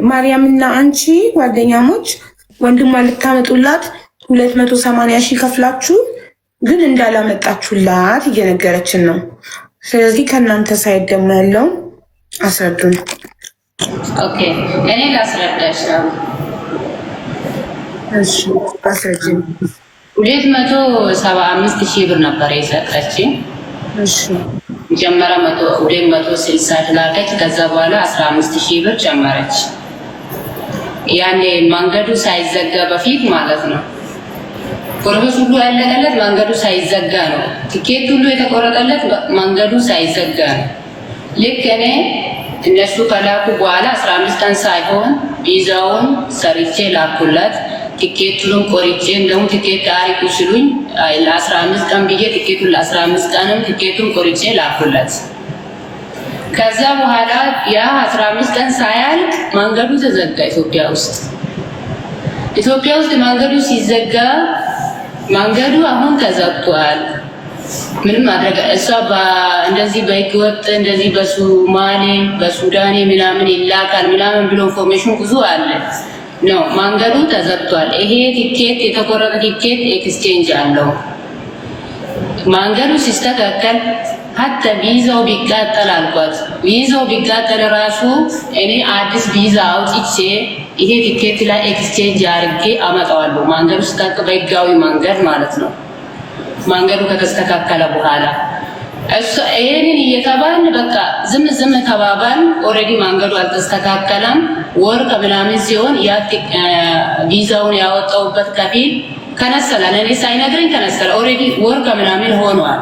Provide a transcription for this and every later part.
ማርያምና አንቺ ጓደኛሞች ወንድሟን ልታመጡላት 280,000 ከፍላችሁ ግን እንዳላመጣችሁላት እየነገረችን ነው። ስለዚህ ከእናንተ ሳይድ ደግሞ ያለው አስረዱን። ኦኬ እኔ ላስረዳሽ ነው። እሺ አስረጅኝ። 275,000 ብር ነበር የሰጠችኝ። እሺ ጀመረ 260 ትላለች። ከዛ በኋላ 15,000 ብር ጨመረች። ያኔ መንገዱ ሳይዘጋ በፊት ማለት ነው። ፕሮሰስ ሁሉ ያለቀለት መንገዱ ሳይዘጋ ነው። ቲኬት ሁሉ የተቆረጠለት መንገዱ ሳይዘጋ ነው። ልክ እኔ እነሱ ከላኩ በኋላ 15 ቀን ሳይሆን ቪዛውን ሰርቼ ላኩላት። ቲኬቱን ቆርጬ እንደውም ቲኬት አሪቁ ሲሉኝ ለ15 ቀን ብዬ ቲኬቱን ለ15 ቀንም ቲኬቱን ቆርጬ ላኩላት። ከዛ በኋላ ያ 15 ቀን ሳያልቅ መንገዱ ተዘጋ። ኢትዮጵያ ውስጥ መንገዱ ሲዘጋ መንገዱ አሁን ተዘግቷል። ምንም ማድረግ እሷ እንደዚህ በህገወጥ እንደዚህ በሶማሌ በሱዳኔ ምናምን ይላካል ምናምን ብሎ ኢንፎርሜሽን ብዙ አለ ነው። መንገዱ ተዘግቷል። ይሄ ቲኬት የተቆረጠ ቲኬት ኤክስቼንጅ አለው። መንገዱ ሲስተካከል ሀተ ቪዛው ቢቃጠል አልኳት። ቪዛው ቢቃጠል ራሱ እኔ አዲስ ቪዛ አውጥቼ ይሄ ቲኬት ላይ ኤክስቼንጅ አድርጌ አመጣዋለሁ። መንገዱ ሲስተካከል በህጋዊ መንገድ ማለት ነው። መንገዱ ከተስተካከለ በኋላ እሱ ይሄንን እየተባልን በቃ ዝም ተባባል። ኦልሬዲ መንገዱ አልተስተካከለም። ወር ከምናምን ሲሆን ያ ቪዛውን ያወጣውበት ከፊል ከነሰለ እኔ ሳይነግረኝ ከነሰለ። ኦልሬዲ ወር ከምናምን ሆኗል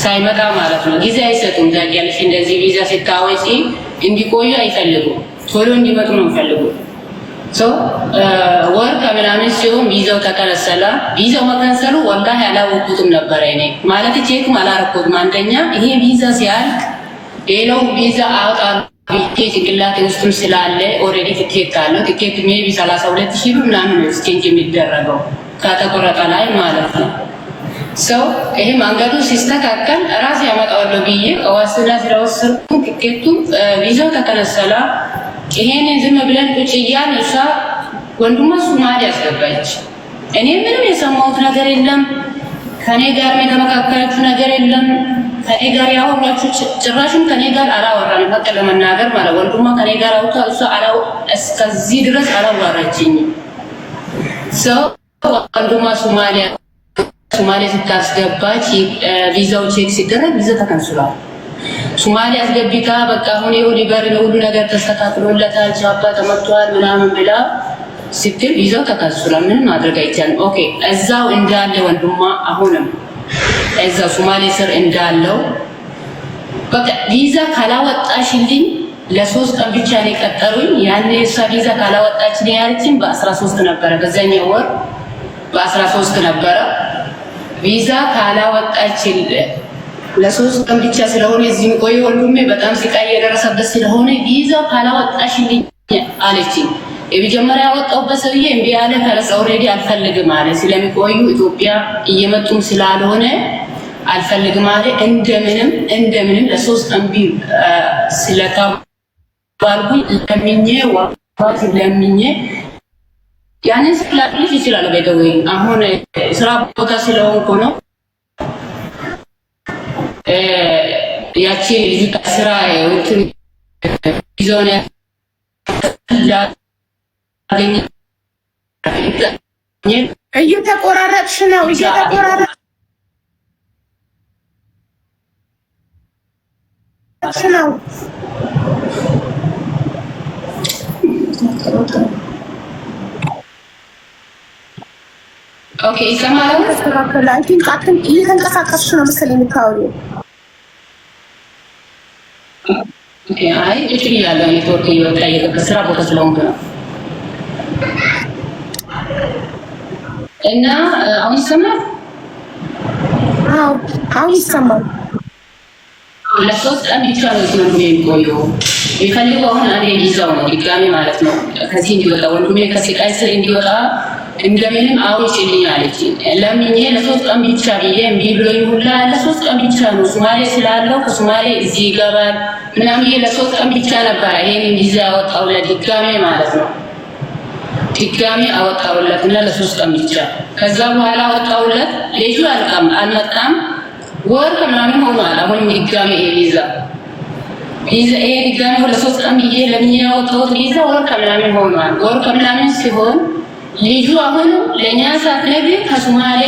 ሳይመጣ ማለት ነው። ጊዜ አይሰጡም ታውቂያለሽ። እንደዚህ ቪዛ ሲታወጪ እንዲቆዩ አይፈልጉም፣ ቶሎ እንዲመጡ ነው የሚፈልጉት። ወር ከምናምን ሲሆን ቪዛው ተከለሰለ። ቪዛው መከንሰሉ ወላሂ አላወቁትም ነበር እኔ ማለት ቼክም አላረኩትም። አንደኛ ይሄ ቪዛ ሲያልቅ ሌላው ቪዛ አውጣ ጭንቅላቴ ውስጥም ስላለ ኦልሬዲ ቲኬት አለው። ቲኬት ሜቢ 32,000 ብር ምናምን ነው ኤክስቼንጅ የሚደረገው ከተቆረጠ ላይ ማለት ነው። ይሄ መንገዱ ሲስተካከል ራሴ ያመጣዋለሁ ብዬ ዋስትና ስለወሰድኩ ቲኬቱ ቪዛው ተከለሰለ። ይሄንን ዝም ብለን ቁጭ እያልን እሷ ወንድሟ ሶማሌ ያስገባች። እኔ ምንም የሰማሁት ነገር የለም። ከኔ ጋር የተመካከረችው ነገር የለም። ከኔ ጋር ያወራችሁ ጭራሽም ከኔ ጋር አላወራንም። በቃ ለመናገር ማለት ወንድሟ ከኔ ጋር አውጥታ እሷ እስከዚህ ድረስ አላወራችኝም። ወንድሟ ሶማሌ ስታስገባች ቪዛው ቼክ ሲደረግ ቪዛ ተከንስሏል። ሶማሌ አስገብታ በቃ አሁን ይኸው ሊበር ነው ሁሉ ነገር ተስተካክሎለታል፣ ቻፓ ተመቷል ምናምን ብላ ስትል ቪዛው ተከንስሏል። ምንም ማድረግ አይቻልም። ኦኬ እዛው እንዳለ ወንድሟ አሁንም እዛ ሶማሌ ስር እንዳለው በቃ ቪዛ ካላወጣሽልኝ ለ3 ቀን ብቻ ነው የቀጠሩኝ። ያኔ እሷ ቪዛ ካላወጣችልኝ ያለችኝ በ13 ነበረ፣ በዛኛው ወር በ13 ነበረ። ቪዛ ካላወጣችልኝ ለ3 ቀን ብቻ ስለሆነ እዚህ ቆይ ወንድሜ በጣም ስቃይ የደረሰበት ስለሆነ ቪዛ ካላወጣሽልኝ አለችኝ። የመጀመሪያ ያወጣውበት ሰውዬ እምቢ አለ። ፈረስ ኦልሬዲ አልፈልግም አለ። ስለሚቆዩ ኢትዮጵያ እየመጡም ስላልሆነ አልፈልግም አለ። እንደምንም ለ3 ቀን ስለተባልኩኝ ለምኜ ያንን ስላልኩልሽ ይችላል። በደውይ አሁን ስራ ቦታ ስለሆንኩ ነው። ያቺ ልጅ ስራ ወጥቶ ይዞነ እየተቆራረጥሽ ነው። ኦኬ ይሰማል። እየተንቀሳቀስሽ ነው መሰለኝ የምታወሪው። አይ እቺ ያለው ኔትወርክ እየወጣ ስራ ቦታ ስለሆንኩ ነው። እና አሁን ይሰማል? አዎ አሁን ይሰማል። ለ3 ቀን ብቻ ነው ወንድሜ የሚቆየው። የሚፈልገው አሁን አንዴ ቪዛው ነው ድጋሚ ማለት ነው ከዚህ እንዲወጣ ወንድሜ ከስቃይ ስር እንዲወጣ እንደምንም አውጪልኝ አለችኝ። ለምኜ ለ3 ቀን ብቻ ብዬ እምቢ ብሎኝ ሁላ ለ3 ቀን ብቻ ነው ሶማሌ ስላለው ከሶማሌ እዚህ ይገባል ምናምን ለ3 ቀን ብቻ ነበር ይሄን ቪዛ ያወጣሁለት ድጋሜ ማለት ነው። ድጋሜ አወጣሁለትና ለ3 ቀን ብቻ ከዛ በኋላ አወጣሁለት። ልጁ አልመጣም ወር ከምናምን ሆኗል። አሁን ድጋሜ ቪዛ ይሄ ድጋሜ ለ3 ቀን ብዬ ለምኜ ያወጣሁት ቪዛ ወር ከምናምን ሆኗል። ወር ከምናምን ሲሆን ልጁ አሁን ለኛ ሳትነግር ከሶማሌ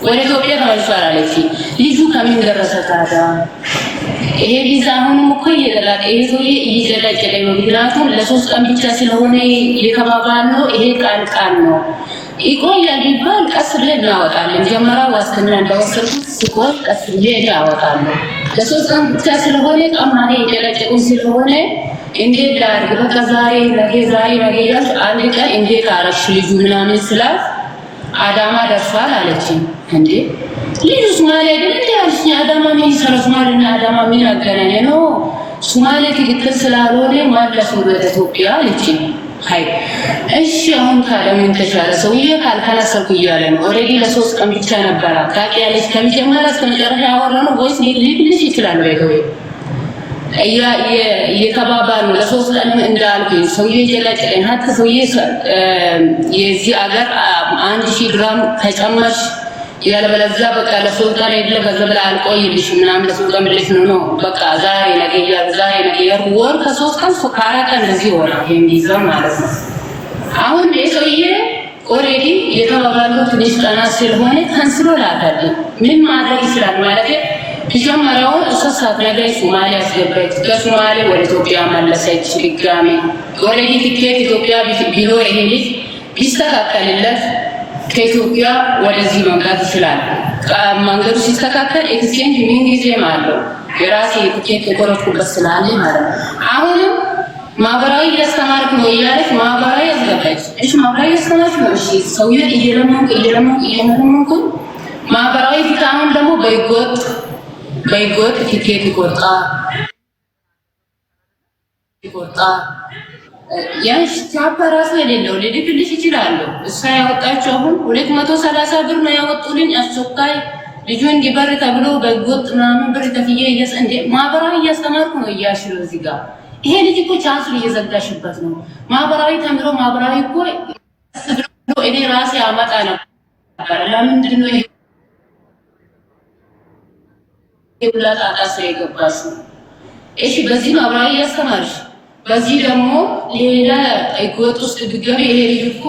ወደ ኢትዮጵያ ተመልሷል አለችኝ። ልጁ ከምን ደረሰ ታዲያ? ይሄ ቪዛ አሁንም እኮ እየተላጠ ይሄ ሰውዬ እየጨለጨለ ነው። ምክንያቱም ለ3 ቀን ብቻ ስለሆነ የተባባልነው ይሄ ቃል ነው። ይቆያል ቢባል ቀስ ብለን እናወጣለን። ጀመራ ዋስትና እንደወሰድኩት ሲቆይ ቀስ ብዬ አወጣለሁ። ለ3 ቀን ብቻ ስለሆነ ቀማኔ እየጨለጨቁኝ ስለሆነ እንዴት ላድርግ? በቃ ዛሬ ነገ እያልኩ አንድ ቀን እንዴት አረግሽ ልጁ ምናምን ስላት አዳማ ደርሷል አለችኝ። እንዴ ልጁ ሶማሌ አይደል እንዴ አለችኝ። አዳማ ምን ይሰራል? ሶማሌና አዳማ ምን አገናኘ ነው? ሶማሌ ትክክል ስላልሆነ ማለሱ ወደ ኢትዮጵያ አለችኝ። አይ እሺ አሁን ታዲያ ምን ተሻለ? ሰውዬ ካልከነሰልኩ እያለ ነው። ኦልሬዲ ለ3 ቀን ብቻ ነበረ ታውቂያለሽ። ከመጀመሪያ እስከ መጨረሻ ያወራነው ቮይስ ሊልሽ ይችላል ወይ የተባባል ነው። ለ3 ቀን እንዳልኩኝ ሰውዬ ጀለጨኝ። ሀታ ሰውዬ የዚህ አገር 1000 ድራም ተጨመርሽ ያለበለዚያ በቃ ለ3 ቀን አይደለም ከዛ በላይ አልቆይልሽ ምናምን ለ3 ቀን ብለሽ ነው በቃ ዛሬ ነገ ወር ከ3 ቀን ከ4 ቀን እንደዚህ ወራ የሚይዘው ማለት ነው። አሁን የሰውዬ ኦልሬዲ የተባባለው ትንሽ ቀናት ስለሆነ ካንስሎ ላታለኝ ምን ማድረግ ይችላል ማለት ቢጀመረው እሰሳት ነገር ሶማሌ አስገባች። ከሶማሌ ወደ ኢትዮጵያ መለሰች ድጋሜ። ኦልሬዲ ቲኬት ኢትዮጵያ ቢኖር ይሄ ልጅ ቢስተካከልለት ከኢትዮጵያ ወደዚህ መምጣት ይችላል። መንገዱ ሲስተካከል ኤክስቼንጅ ምን ጊዜም አለው የራሴ ቲኬት የቆረጥኩበት ስላለ ማለት ነው። አሁንም ማህበራዊ እያስተማርክ ነው እያለች ማህበራዊ አስገባች። እሺ ማህበራዊ እያስተማርክ ነው። እሺ ሰውዬው እየለመንኩ ማህበራዊ ፊታውን ደግሞ በይጎጥ ቲኬት ይቆርጣ ያንስ ታባራሱ የሌለው ልልክልሽ ይችላል። እሷ ያወጣቸው አሁን 230 ብር ነው ያወጡልኝ። አስቸኳይ ልጁ እንዲበር ተብሎ በይጎጥ ምናምን ብር ከፍዬ እንደ ማህበራዊ እያስተማርኩ ነው እያልሽ ነው እዚህ ጋር። ይሄ ልጅ እኮ ቻንሱን እየዘጋሽበት ነው። ማህበራዊ ተምሮ ማህበራዊ እኮ ብሎ እኔ ራሴ አመጣ ነበር። ለምንድን ነው ይሄ ብላጣ ታስረ የገባሽ? እሺ በዚህ ማህበራዊ እያስተማርሽ በዚህ ደግሞ ሌላ ህገወጥ ውስጥ ድጋሚ ይሄ ልጅ እኮ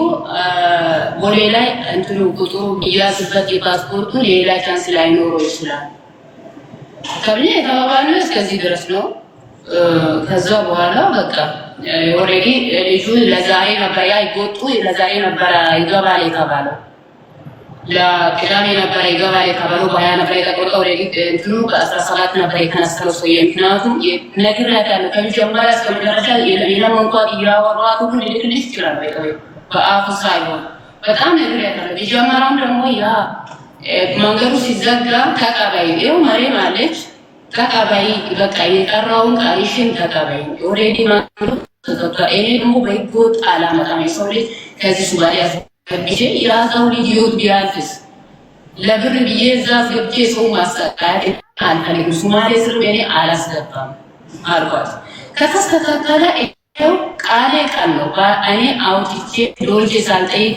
ወሌ ላይ እንትኑ ቁጥሩ እያዝበት የፓስፖርቱ ሌላ ቻንስ ላይኖረው ይችላል። ከብለ የተባባልነው እስከዚህ ድረስ ነው። ከዛ በኋላ በቃ ኦልሬዲ ልጁ ለዛሬ ነበር ያ ህገወጡ ለዛሬ ነበር ይገባል የተባለው። ለቅዳሜ ነበር ይገባል የተባለው በ20 ነበር የተቆረጠው። ኦልሬዲ እንትኑ በ17 ነበር የተነሳው ሰውዬ። ምክንያቱም ነግሬያታለሁ ከመጀመሪያ እስከ መጨረሻ የለም እንኳን እያወራሁ ሁሉ ልልክልሽ ይችላል በአፉ ሳይሆን በጣም ነግሬያታለሁ። የጀመረውም ደግሞ ያ መንገዱ ሲዘጋ ተቀባይ ይኸው መሬም አለች ተቀባይ በቃ የቀረውን ቃልሽን ተቀባይ ኦልሬዲ መንገዱ ተዘጋ። እኔ ደግሞ በህገወጥ አላመጣም የሰው ልጅ ከዚህ ሱባኤ ገብቼ የራሳው ልጅ ይወት ቢያልፍስ ለብር ብዬ እዛ ገብቼ ሰው ማሰቃየት አልፈልግም። ሶማሌ ስር እኔ አላስገባም አልኳት። ከተስተካከለ ይኸው ቃሌ ቃል ነው። እኔ አውጥቼ ሎንቼ ሳልጠይቅ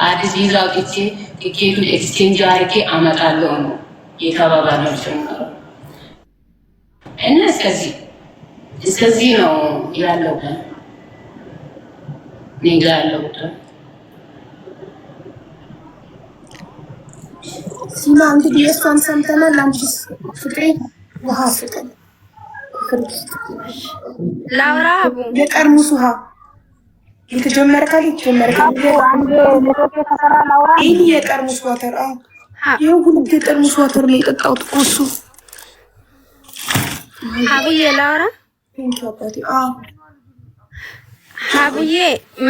አዲስ ቪዛ አውጥቼ ቲኬቱን ኤክስቼንጅ አድርጌ አመጣለሁ ነው የተባባልነው ጭምር እና እስከዚህ ነው ያለው ኔጋ ያለው ሲማ እንግዲህ እሷን ሰምተናል። አንቺስ ፍቅሬ ውሃ ፍቅር ላውራ የጠርሙስ ውሃ የተጀመረ ካለ ይሄ የጠርሙስ ዋተር ይሄ ሁለት የጠርሙስ ዋተር ነው የጠጣሁት እኮ እሱ ሀቡዬ ላውራ ሀቡዬ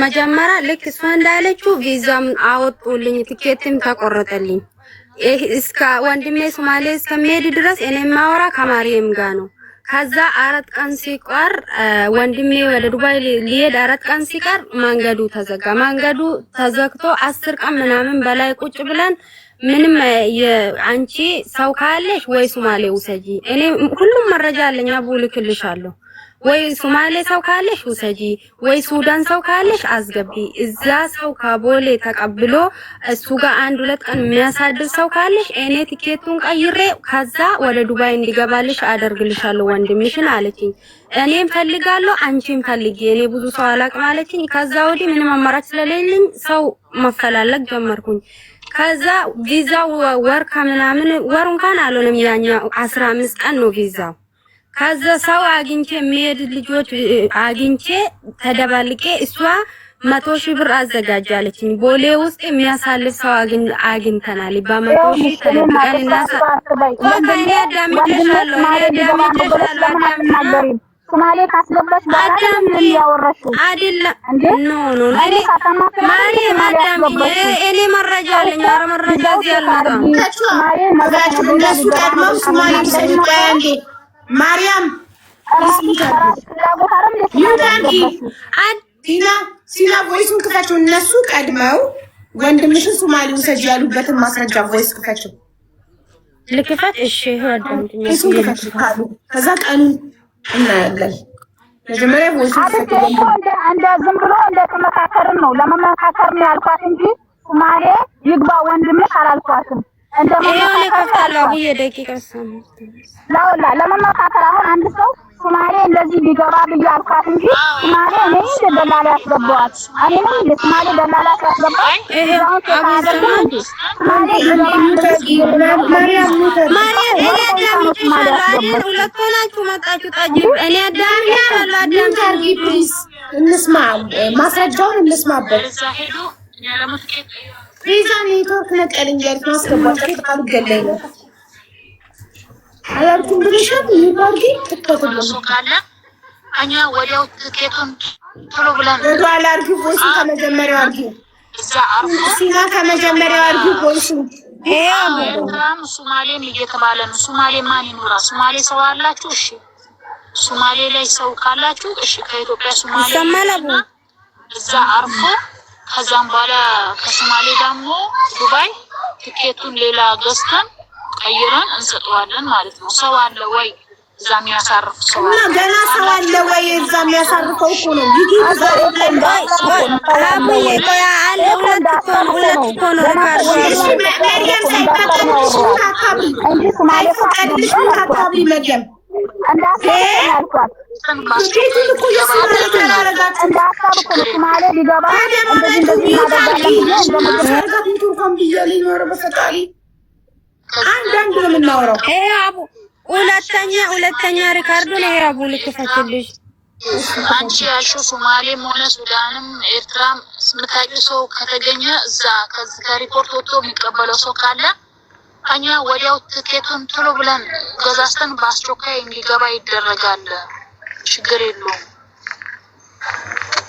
መጀመሪያ ልክ እሷ እንዳለችው ቪዛም አወጡልኝ፣ ትኬትም ተቆረጠልኝ። እስከ ወንድሜ ሶማሌ እስከሚሄድ ድረስ እኔ ማወራ ከማርያም ጋር ነው። ከዛ 4 ቀን ሲቀር ወንድሜ ወደ ዱባይ ሊሄድ 4 ቀን ሲቀር መንገዱ ተዘጋ። መንገዱ ተዘግቶ 10 ቀን ምናምን በላይ ቁጭ ብለን ምንም አንቺ ሰው ካለሽ ወይ ሶማሌ ውሰጂ፣ እኔ ሁሉም መረጃ አለኝ አቡልክልሻለሁ፣ ወይ ሶማሌ ሰው ካለሽ ውሰጂ፣ ወይ ሱዳን ሰው ካለሽ አስገቢ። እዛ ሰው ከቦሌ ተቀብሎ እሱ ጋር 1-2 ቀን የሚያሳድር ሰው ካለሽ እኔ ቲኬቱን ቀይሬ ከዛ ወደ ዱባይ እንዲገባልሽ አደርግልሻለሁ ወንድምሽን አለችኝ። እኔም ፈልጋለሁ አንቺም ፈልጊ፣ እኔ ብዙ ሰው አላቅም አለችኝ። ከዛ ወዲህ ምንም አማራጭ ስለሌለኝ ሰው መፈላለግ ጀመርኩኝ። ከዛ ቪዛው ወር ከምናምን ወር እንኳን አልሆነም፣ ያኛው 15 ቀን ነው ቪዛው። ከዛ ሰው አግኝቼ የሚሄድ ልጆች አግኝቼ ተደባልቄ እሷ 100,000 ብር አዘጋጃለችኝ። ቦሌ ውስጥ የሚያሳልፍ ሰው አግኝተናል። በ100,000 ተደብቀን እኔ አዳምጬሻለሁ ሶማሌ ካስገባሽ በአዳም ያወራሽ አይደለም። ኖ እኔ መረጃ አለኝ። ኧረ መረጃ እዚህ አልመጣም። እነሱ ቀድመው ሶማሌ ሰይጣንዴ ማርያም ሲና ቮይሱን ክፈችው። እነሱ ቀድመው ወንድምሽን ሶማሌ ውሰጂ ያሉበትን ማስረጃ ቮይስ ክፈችው። ልክፈት? እሺ አዳምጪኝ። ከዛ ቀኑ እናያለን። መጀመሪያ ቮይስ እንደ ዝም ብሎ እንደ ተመካከርን ነው ለመመካከር ነው ያልኳት እንጂ ሶማሌ ይግባ ወንድምሽ አላልኳትም። እንደ መመካከር ነው ደቂቃ ለመመካከር አሁን አንድ ሰው ሶማሌ እንደዚህ ቢገባ ብዬ አልኳት እንጂ ሶማሌ እኔ ደላላ ያስገባዋት እኔ ነኝ ሶማሌ ደላላ ያስገባዋት። ማስረጃውን እንስማበት። ቪዛ ኔትወርክ ነቀልኝ ያልኩ ማስገባት ከጣሉ ገለኝ ነው አላልኩም ብለሻል። ይባርጊ ተከተሉ ካለ እኛ ወዲያው ትኬቱን ቶሎ ብለን ወዲያው አርጊ ቮይስ ከመጀመሪያው አርጊ እዛ አርፎ ሲና ከመጀመሪያው አርጊ ቮይስ ኤርትራም ሶማሌም እየተባለ ነው። ሶማሌ ማን ይኖራ? ሶማሌ ሰው አላችሁ? እሺ ሶማሌ ላይ ሰው ካላችሁ እሺ ከኢትዮጵያ ሶማሌ ሰማላቡ እዛ አርፎ ከዛም በኋላ ከሶማሌ ደግሞ ዱባይ ትኬቱን ሌላ ገዝተን ቀይረን እንሰጠዋለን ማለት ነው። ሰው አለ ወይ እዛ የሚያሳርፍ ሰው አለ? ገና ሰው አለ ወይ እዛ የሚያሳርፈው እኮ ነው። ይሄ አንዳንድ ነው የምናወራው። ይሄ አቡ ሁለተኛ ሪካርዶን ይሄ አቡ ልክፈትልሽ። አንቺ ያልሽው ሶማሌም ሆነ ሱዳንም ኤርትራም ስምታቂው ሰው ከተገኘ እዛ ከዚህ ከሪፖርት ወጥቶ የሚቀበለው ሰው ካለ እኛ ወዲያው ትኬቱን ቶሎ ብለን ገዛስተን በአስቸኳይ እንዲገባ ይደረጋል። ችግር የለውም።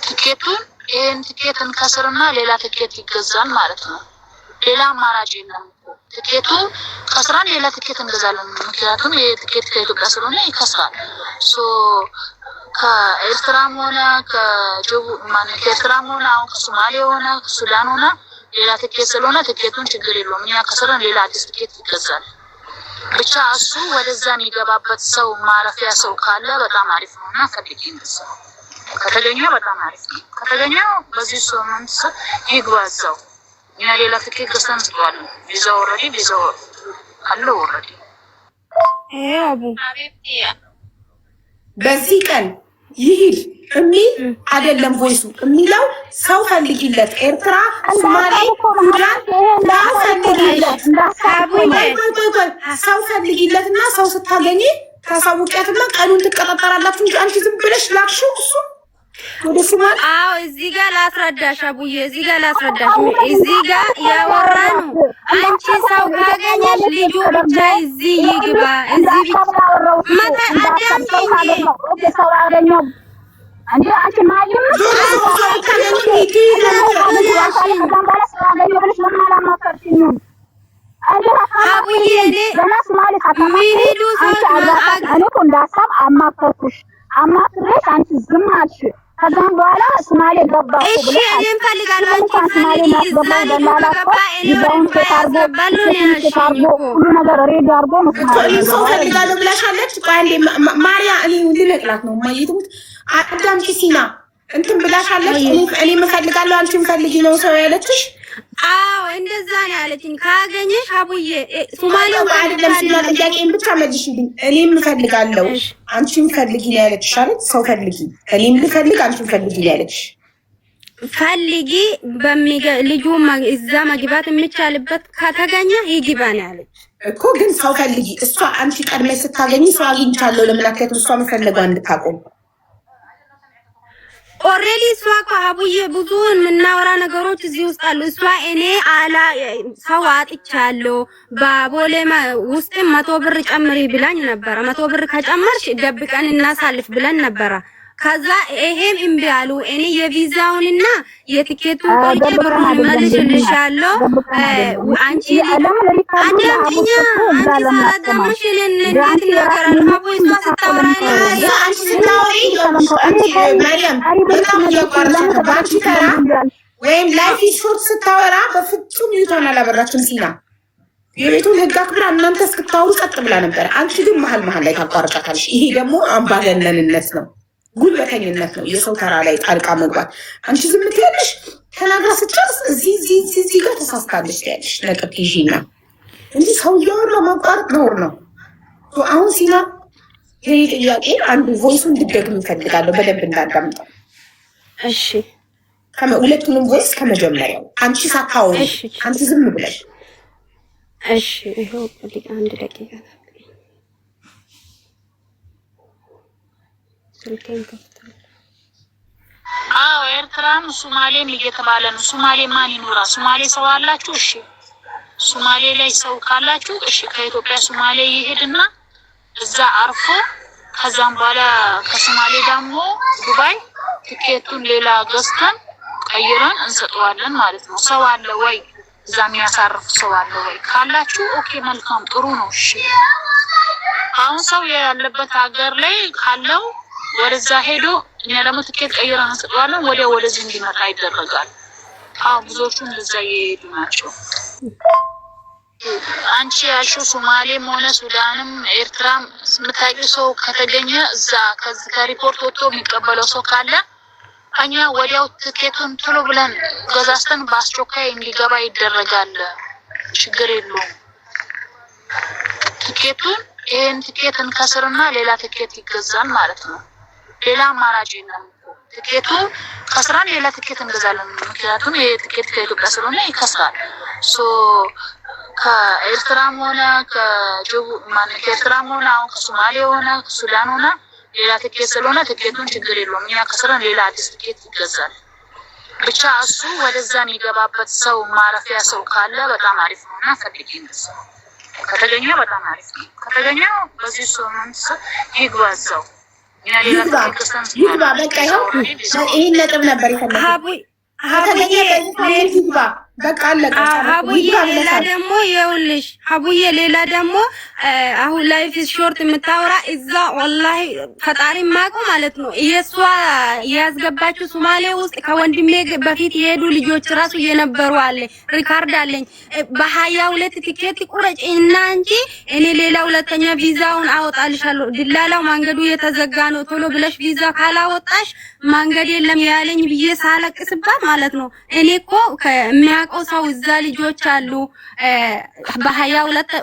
ትኬቱን ይሄን ትኬትን ከስርና ሌላ ትኬት ይገዛል ማለት ነው። ሌላ አማራጭ የለም። ትኬቱ ከስራን ሌላ ትኬት እንገዛለን። ምክንያቱም ይሄ ትኬት ከኢትዮጵያ ስለሆነ ይከስራል። ከኤርትራም ሆነ ከኤርትራም ሆነ አሁን ከሶማሌ ሆነ ከሱዳን ሆነ ሌላ ትኬት ስለሆነ ትኬቱን ችግር የለውም። እኛ ከስራን ሌላ አዲስ ትኬት ይገዛል። ብቻ እሱ ወደዛ የሚገባበት ሰው ማረፊያ ሰው ካለ በጣም አሪፍ ነውና ፈልጊ እንደዛ ከተገኘ በጣም አሪፍ ነው። ከተገኘ በዚህ ሳምንት ይግባዛው እኛ ሌላ ትኬት ገዝተን እንሰጠዋለን። ቪዛው አለው ኦልሬዲ አቡ በዚህ ቀን ይሂድ የሚል አይደለም። ቮይሱ የሚለው ሰው ፈልጊለት፣ ኤርትራ፣ ሶማሌ፣ ሱዳን ሰው ፈልጊለትና ሰው ስታገኝ ታሳውቂያትና ቀኑን ትቀጣጠራላችሁ እንጂ አንቺ ዝም ብለሽ ላክሽው እሱ ወደ ሶማሌ። አዎ እዚህ ጋር ላስረዳሽ አቡዬ፣ እዚህ ጋር ላስረዳሽ። እዚህ ጋር ያወራን አንቺ ሰው ካገኘሽ ልጁ ብቻ እዚህ ይግባ፣ እዚህ ብቻ ሰው አገኘው አንቺ ማጅም አቡዬ ለናስ ማለት ሚሄዱ እኔ እኮ እንዳሳብ አማከርኩሽ አማክሬሽ አንቺ ዝም አልሽ። ከዛም በኋላ ሶማሌ ገባ እሺ እኔም ፈልጋለሁ አንቺ ፈልጊ እዛ ልጅ ገባ እኔ ወደ ያስገባሉ ነው ሁሉ ነገር ሬዲ አድርጎ ነው ሰው ፈልጋለሁ ብላሻለች። ቆይ ማርያ እኔ ልነቅላት ነው ማየቱት አዳምጪ ሲና እንትን ብላሻለች። እኔ እፈልጋለሁ አንቺም ፈልጊ ነው ሰው ያለችሽ? አዎ እንደዛ ነው ያለችኝ። ካገኘሽ አቡዬ ሶማሌው አይደለም ሲና ጥያቄን ብቻ መልሽልኝ። እኔም እፈልጋለሁ አንቺም ፈልጊ ነው ያለችሽ አይደል? ሰው ፈልጊ እኔም ልፈልግ አንቺም ፈልጊ ነው ያለችሽ። ፈልጊ ልጁ እዛ መግባት የሚቻልበት ከተገኘ ይግባ ነው ያለች እኮ። ግን ሰው ፈልጊ እሷ አንቺ ቀድመሽ ስታገኝ ሰው አግኝቻለሁ ለምናከት እሷ መፈለጓ እንድታቆም ኦሬዲ እሷ እኮ አቡዬ ብዙ የምናወራ ነገሮች እዚህ ውስጥ አሉ። እሷ እኔ ሰው አጥቻለሁ በቦሌ ውስጥ 100 ብር ጨምሪ ብላኝ ነበረ። 100 ብር ከጨመርሽ ደብቀን እናሳልፍ ብለን ነበረ። ከዛ ይሄም እምቢ አሉ። እኔ የቪዛውንና የቲኬቱን ቆርጬ ብሩን መልሽልሻለሁ አንቺ አዳምጪኛ አንቺ ሳላዳምሽ እንዴት እናገራለሁ? አቡዬ እሷ ስታወራ አንቺ ስታወሪ ማርያም በጣም እያቋረጥሽ ነው። በአንቺ ተራ ወይም ላይፍ ሾርት ስታወራ በፍጹም ይቶና አላበራችም ሲና የቤቱን ህግ አክብራ እናንተ እስክታወሩ ጸጥ ብላ ነበረ። አንቺ ግን መሀል ላይ ታቋርጫታለሽ። ይሄ ደግሞ አምባገነንነት ነው፣ ጉልበተኝነት ነው፣ የሰው ተራ ላይ ጣልቃ መግባት። አንቺ ዝም ትያለሽ፣ ተናግራ ስጨርስ እዚህ ጋር ተሳስታለሽ ያለሽ ነጥብ ይዢና እንጂ ሰው እያወራ ማቋረጥ ነውር ነው። አሁን ሲና ይሄ ጥያቄ አንዱ ቮይሱን እንድትደግም እንፈልጋለሁ በደንብ እንዳዳምጠው። እሺ ሁለቱንም ቮይስ ከመጀመሪያው አንቺ ሳታወሪ አንቺ ዝም ብለሽ እሺ ይሄው አንድ ደቂቃ አዎ ኤርትራም ሶማሌም እየተባለ ነው። ሶማሌ ማን ይኖራ? ሶማሌ ሰው አላችሁ? እሺ ሶማሌ ላይ ሰው ካላችሁ እሺ ከኢትዮጵያ ሶማሌ ይሄድና እዛ አርፎ ከዛም በኋላ ከሶማሌ ደግሞ ዱባይ ትኬቱን ሌላ ገዝተን ቀይረን እንሰጠዋለን ማለት ነው። ሰው አለ ወይ? እዛ የሚያሳርፍ ሰው አለ ወይ? ካላችሁ ኦኬ መልካም ጥሩ ነው። እሺ አሁን ሰው ያለበት ሀገር ላይ ካለው ወደዛ ሄዶ እኛ ደግሞ ትኬት ቀይረን እንሰጠዋለን። ወደዚህ እንዲመጣ ይደረጋል። አዎ ብዙዎቹ እንደዛ እየሄዱ ናቸው። አንቺ ያልሽው ሶማሌም ሆነ ሱዳንም ኤርትራም የምታውቂው ሰው ከተገኘ እዛ ከሪፖርት ወጥቶ የሚቀበለው ሰው ካለ እኛ ወዲያው ትኬቱን ቶሎ ብለን ገዛዝተን በአስቸኳይ እንዲገባ ይደረጋል። ችግር የለውም። ትኬቱን ይሄን ትኬት እንከስርና ሌላ ትኬት ይገዛል ማለት ነው። ሌላ አማራጭ የለም። ትኬቱ ከስራን ሌላ ትኬት እንገዛለን። ምክንያቱም ይሄ ትኬት ከኢትዮጵያ ስለሆነ ይከስራል። ከኤርትራም ሆነ ከኤርትራም ሆነ አሁን ከሶማሌ ሆነ ከሱዳን ሆነ ሌላ ትኬት ስለሆነ ትኬቱን ችግር የለውም። እኛ ከስራን ሌላ አዲስ ትኬት ይገዛል። ብቻ እሱ ወደዛ የሚገባበት ሰው ማረፊያ ሰው ካለ በጣም አሪፍ ነው እና ፈልጊ እንደዛ ከተገኘ በጣም አሪፍ ነው። ከተገኘ በዚህ ሶማንስ ይግባዛው ይግባ በቃ ይሄን ነጥብ ነበር የፈለኩት። ከተገኘ ይግባ በቃ አለቀ። አቡዬ ሌላ ደግሞ ይኸውልሽ አቡዬ ሌላ ደግሞ አሁን ላይፍ ሾርት የምታወራ እዛ ወላሂ ፈጣሪ ማቆ ማለት ነው። እየሷ ያስገባችው ሶማሌ ውስጥ ከወንድሜ በፊት የሄዱ ልጆች ራሱ እየነበሩ አለ ሪካርድ አለኝ። በ22 ቲኬት ቁረጭ እና እንጂ እኔ ሌላ ሁለተኛ ቪዛውን አወጣልሻለሁ። ድላላው መንገዱ የተዘጋ ነው ቶሎ ብለሽ ቪዛ ካላወጣሽ መንገድ የለም ያለኝ ብዬ ሳለቅስባት ማለት ነው። እኔ እኮ ከሚያውቀው ሰው እዛ ልጆች አሉ በ22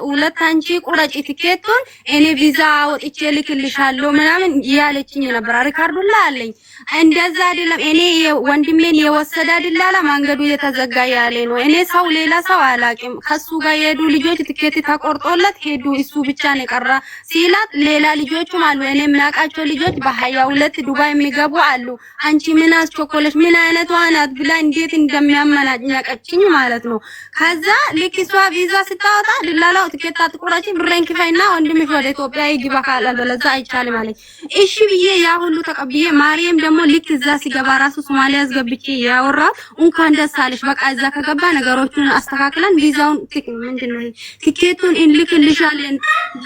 አንቺ ቁረጭ ቲኬቱን እኔ ቪዛ አወጥቼ ልክልሻለሁ ምናምን ያለችኝ ነበር። ሪካርዱ ላይ አለኝ። እንደዛ አይደለም እኔ ወንድሜን የወሰደ ድላላ መንገዱ የተዘጋ ያለ ነው። እኔ ሰው ሌላ ሰው አላውቅም። ከሱ ጋር የሄዱ ልጆች ቲኬት ተቆርጦለት ሄዱ። እሱ ብቻ ነው የቀረ ሲላት ሌላ ልጆችም አሉ። እኔ የሚያውቃቸው ልጆች በ22 ዱባይ የሚገቡ አሉ። አንቺ ምን አስቸኮለሽ ምን አይነት ዋናት ብላ እንዴት እንደሚያመናጭኝ ማለት ነው። ከዛ ልክ እሷ ቪዛ ስታወጣ ድላላው ቲኬት አትቆራጭ ብሬን ክፈይና ወንድምሽ ወደ ኢትዮጵያ ይግባ ካላል በለዛ አይቻልም ማለት እሺ ብዬ ያ ሁሉ ተቀብዬ ማርያም ደግሞ ደግሞ ልክ እዛ ሲገባ ራሱ ሶማሊያ አስገብቼ ያወራው እንኳን ደስ አለሽ በቃ እዛ ከገባ ነገሮችን አስተካክለን ቪዛውን ምንድነው ቲኬቱን እንልክልሻለን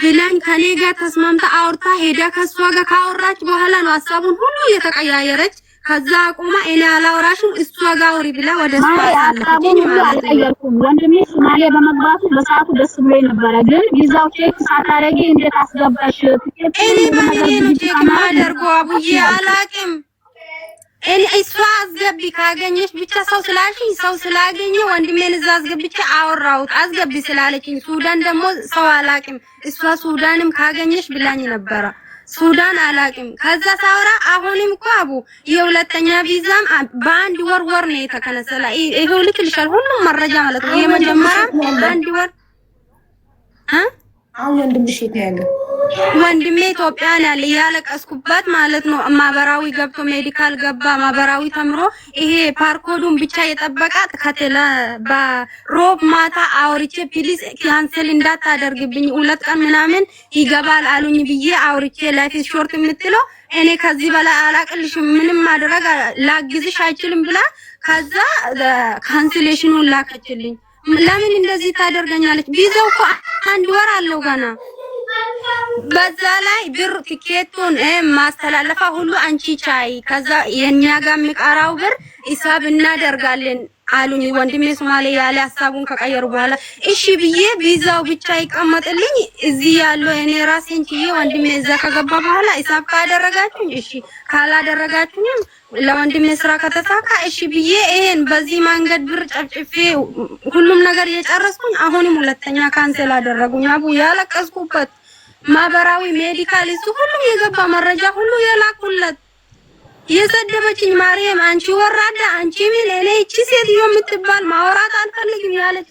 ብለን ከኔ ጋር ተስማምታ አውርታ ሄዳ ከሷ ጋር ካወራች በኋላ ነው ሐሳቡን ሁሉ የተቀያየረች። ከዛ አቁማ እኔ አላወራሽም እሷ ጋር አውሪ ብላ ወደ ሐሳቡን ሁሉ አልቀየርኩም። ወንድሜ ሶማሊያ በመግባቱ በሰዓቱ ደስ ብሎኝ ነበረ። ግን ቪዛው ቼክ ሳታረጊ እንዴት አስገባሽ? እኔ ማንንም ቼክ ማደርጎ አቡዬ አላቅም። እኔ እሷ አስገቢ ካገኘሽ ብቻ ሰው ስላልሽኝ ሰው ስላገኘ ወንድሜን እዛ አስገብቼ አወራሁት አስገቢ ስላለችኝ። ሱዳን ደግሞ ሰው አላቅም። እሷ ሱዳንም ካገኘሽ ብላኝ ነበረ። ሱዳን አላቅም። ከዛ ሳውራ አሁንም እኮ አቡ የሁለተኛ ቪዛም በአንድ ወር ነው የተከነሰለ። ይሄው ልክልሻል ሁሉም መረጃ ማለት ነው። የመጀመሪያ አንድ ወር አሁን ወንድምሽ የት ነው ያለው? ወንድሜ ኢትዮጵያ ነው ያለ ያለቀስኩበት ማለት ነው። ማህበራዊ ገብቶ ሜዲካል ገባ ማህበራዊ ተምሮ ይሄ ፓርኮዱን ብቻ የጠበቃት ከተለ በሮብ ማታ አውርቼ ፕሊዝ ካንሰል እንዳታደርግብኝ 2 ቀን ምናምን ይገባል አሉኝ ብዬ አውርቼ ላይፍ ሾርት የምትለው እኔ ከዚህ በላይ አላቅልሽም ምንም ማድረግ ላግዝሽ አይችልም ብላ ከዛ ካንሰሌሽኑን ላከችልኝ። ለምን እንደዚህ ታደርገኛለች? ቪዛው እኮ 1 ወር አለው ገና። በዛ ላይ ብር ቲኬቱን ማስተላለፋ ሁሉ አንቺ ቻይ ከዛ የኛ ጋር የሚቀራው ብር ሂሳብ እናደርጋለን አሉኝ። ወንድሜ ሶማሌ ያለ ሐሳቡን ከቀየሩ በኋላ እሺ ብዬ ቪዛው ብቻ ይቀመጥልኝ እዚህ ያለው እኔ ራሴን ችዬ ወንድሜ እዛ ከገባ በኋላ ሂሳብ ካደረጋችሁኝ እሺ ካላደረጋችሁኝም ለወንድሜ ስራ ከተሳካ እሺ ብዬ ይሄን በዚህ መንገድ ብር ጨፍጭፌ ሁሉም ነገር እየጨረስኩኝ አሁንም ሁለተኛ ካንሰል አደረጉኝ። አቡ ያለቀስኩበት ማህበራዊ ሜዲካል እሱ ሁሉም የገባ መረጃ ሁሉ የላኩለት የሰደበችኝ ማርያም አንቺ ወራዳ አንቺ ምን እኔ እቺ ሴትዮ የምትባል ማውራት አልፈልግም ያለች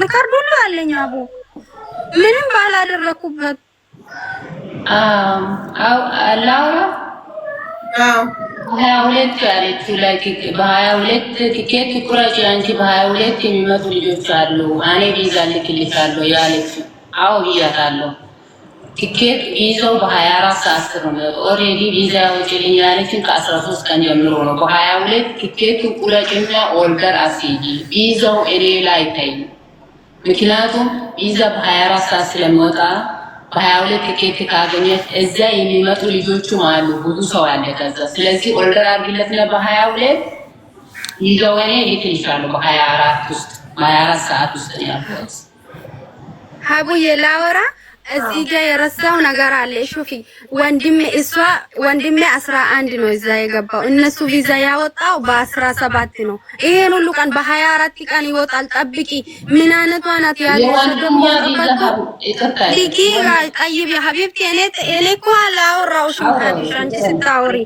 ሪካርድ ሁሉ አለኝ። አቡ ምንም ባላደረኩበት ላውራ 22 ያለችው ላይ በ22 ቲኬት ቁራጭ አንቺ በ22 የሚመጡ ልጆች አሉ እኔ ቪዛ ልክልሻለሁ ያለችው አው ይያታለሁ። ቲኬት ቪዛው በ24 ሰዓት ነው። ኦሬዲ ቪዛ ወጪልኝ ያለችን ከ13 ቀን ጀምሮ ነው። በ22 ቲኬት ቁራጭና ኦርደር አስይጂ ቪዛው እኔ ላይ ታይ። ምክንያቱም ቪዛ በ24 ሰዓት ስለሚወጣ በ22 ቲኬት ካገኘት እዛ የሚመጡ ልጆችም አሉ ብዙ ሰው አለ ከዛ። ስለዚህ ኦርደር አድርግለትና በ22 ቪዛው እኔ ልክልሻለሁ በ24 ሰዓት ውስጥ ያልኩት ሀቡዬ ላወራ እዚህ ጋር የረሳው ነገር አለ። ሹፊ ወንድሜ 11 ነው እዛ የገባው። እነሱ ቪዛ ያወጣው በ17 ነው። ይሄን ሁሉ ቀን በ24 ቀን ይወጣል። ጠብቂ ምን አይነቷ ናት ያለው ደግሞ ዲቂ ጠይብ ያ ሀቢብቲ እኔ እኮ አላወራሁሽም አንቺ ስታወሪ።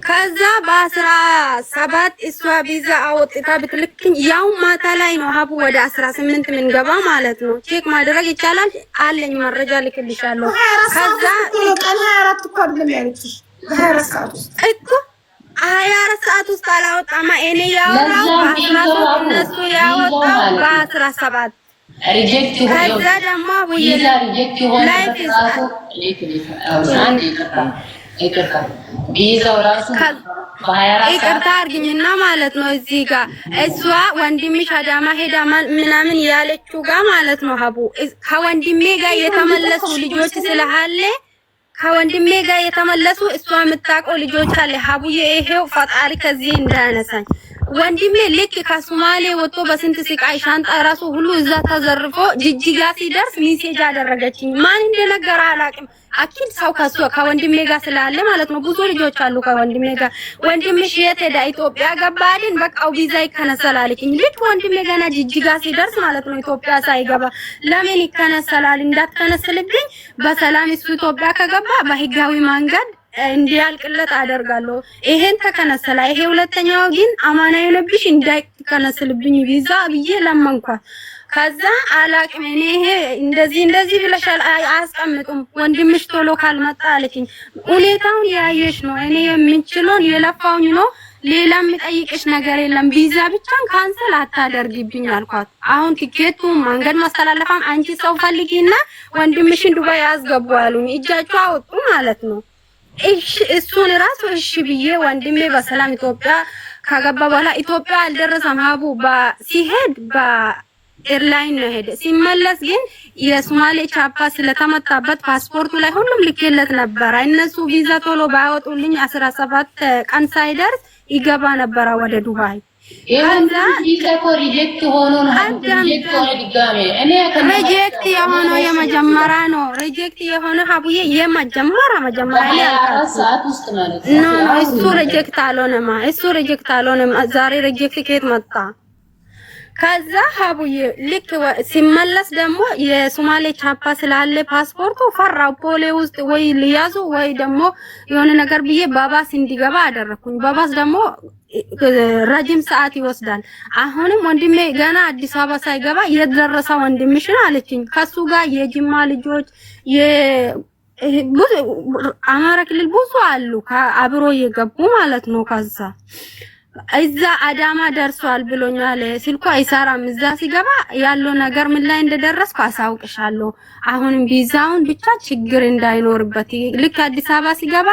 ከዛ በ17 እሷ ቪዛ አወጥታ ብትልክኝ ያው ማታ ላይ ነው ሀቡ ወደ 18 ምን ገባ ማለት ነው። ቼክ ማድረግ ይቻላል አለኝ መረጃ ልክልሻለሁ። ከዛ ቀን 24 እኮ አይደለም ያለችሽ 24 ሰዓት ውስጥ እኮ 24 ሰዓት ውስጥ አላወጣማ። እኔ ያወራው በ13 እነሱ ያወጣው በ17 ሪጀክት ከዛ ደግሞ ቪዛ ሪጀክት ሆነ ይቅርታ ቪዛው ራሱ ይቅርታ አድርግኝና ማለት ነው። እዚህ ጋር እሷ ወንድምሽ አዳማ ሄዳ ምናምን ያለችው ጋር ማለት ነው ሀቡ ከወንድሜ ጋር የተመለሱ ልጆች ስለሃለ ከወንድሜ ጋር የተመለሱ እሷ የምታውቀው ልጆች አለ ሀቡዬ። ይሄው ፈጣሪ ከዚህ እንዳያነሳኝ ወንድሜ ልክ ከሶማሌ ወጥቶ በስንት ስቃይ ሻንጣ ራሱ ሁሉ እዛ ተዘርፎ ጅጅጋ ሲደርስ ሜሴጅ አደረገችኝ። ማን እንደነገረ አላውቅም። አኪል ሰው ከወንድሜ ጋር ስላለ ማለት ነው። ብዙ ልጆች አሉ ከወንድሜ ጋር። ወንድምሽ የት ሄዳ ኢትዮጵያ ገባ አይደል? በቃው ቪዛ ይከነሰላልኝ። ልክ ወንድሜ ገና ጅጅጋ ሲደርስ ማለት ነው ኢትዮጵያ ሳይገባ ለምን ይከነሰላል? እንዳትከነስልብኝ በሰላም እሱ ኢትዮጵያ ከገባ በህጋዊ መንገድ እንዲያልቅለት አደርጋለሁ። ይሄን ተከነሰላ። ይሄ ሁለተኛው ግን አማና የሆነብሽ እንዳይከነስልብኝ ቪዛ ብዬ ለመንኳት። ከዛ አላቅም እኔ ይሄ እንደዚህ ብለሻል አያስቀምጡም ወንድምሽ ቶሎ ካልመጣ አለችኝ። ሁኔታውን ያየሽ ነው። እኔ የምንችለውን የለፋውኝ ነው። ሌላ የምጠይቅሽ ነገር የለም። ቪዛ ብቻን ካንሰል አታደርጊብኝ አልኳት። አሁን ቲኬቱ መንገድ ማስተላለፋም አንቺ ሰው ፈልጊና ወንድምሽን ዱባይ ያስገቡ አሉኝ። እጃቸው አወጡ ማለት ነው። እሱን ራሱ እሺ ብዬ ወንድሜ በሰላም ኢትዮጵያ ከገባ በኋላ ኢትዮጵያ አልደረሰም። ሀቡ ሲሄድ በኤርላይን ነው ሄደ። ሲመለስ ግን የሶማሌ ቻፓ ስለተመታበት ፓስፖርቱ ላይ ሁሉም ልኬለት ነበር። እነሱ ቪዛ ቶሎ ባያወጡልኝ 17 ቀን ሳይደርስ ይገባ ነበር ወደ ዱባይ። ከዛ ቪዛኮ ሪጀክት ሆኖ ነው ሪጀክት የሆነው የመጀመሪያ ነው። ሪጀክት የሆነው ሀቡዬ መጀመሪያ ሰዓት ውስጥ ማለት ነው። እሱ ሪጀክት አልሆነም። ዛሬ ሪጀክት ከየት መጣ? ከዛ ሀቡዬ ልክ ሲመለስ ደግሞ የሶማሌ ቻፓ ስላለ ፓስፖርቱ ፈራው። ፖሌ ውስጥ ወይ ሊያዙ ወይ ደግሞ የሆነ ነገር ብዬ ባባስ እንዲገባ አደረኩኝ። ባባስ ደግሞ ረጅም ሰዓት ይወስዳል። አሁንም ወንድሜ ገና አዲስ አበባ ሳይገባ የደረሰ ወንድምሽን አለችኝ። ከሱ ጋር የጅማ ልጆች አማራ ክልል ብዙ አሉ አብሮ የገቡ ማለት ነው። ከዛ እዛ አዳማ ደርሷል ብሎኛል። ስልኩ አይሰራም። እዛ ሲገባ ያለው ነገር ምን ላይ እንደደረስኩ አሳውቅሻለሁ። አሁንም ቪዛውን ብቻ ችግር እንዳይኖርበት ልክ አዲስ አበባ ሲገባ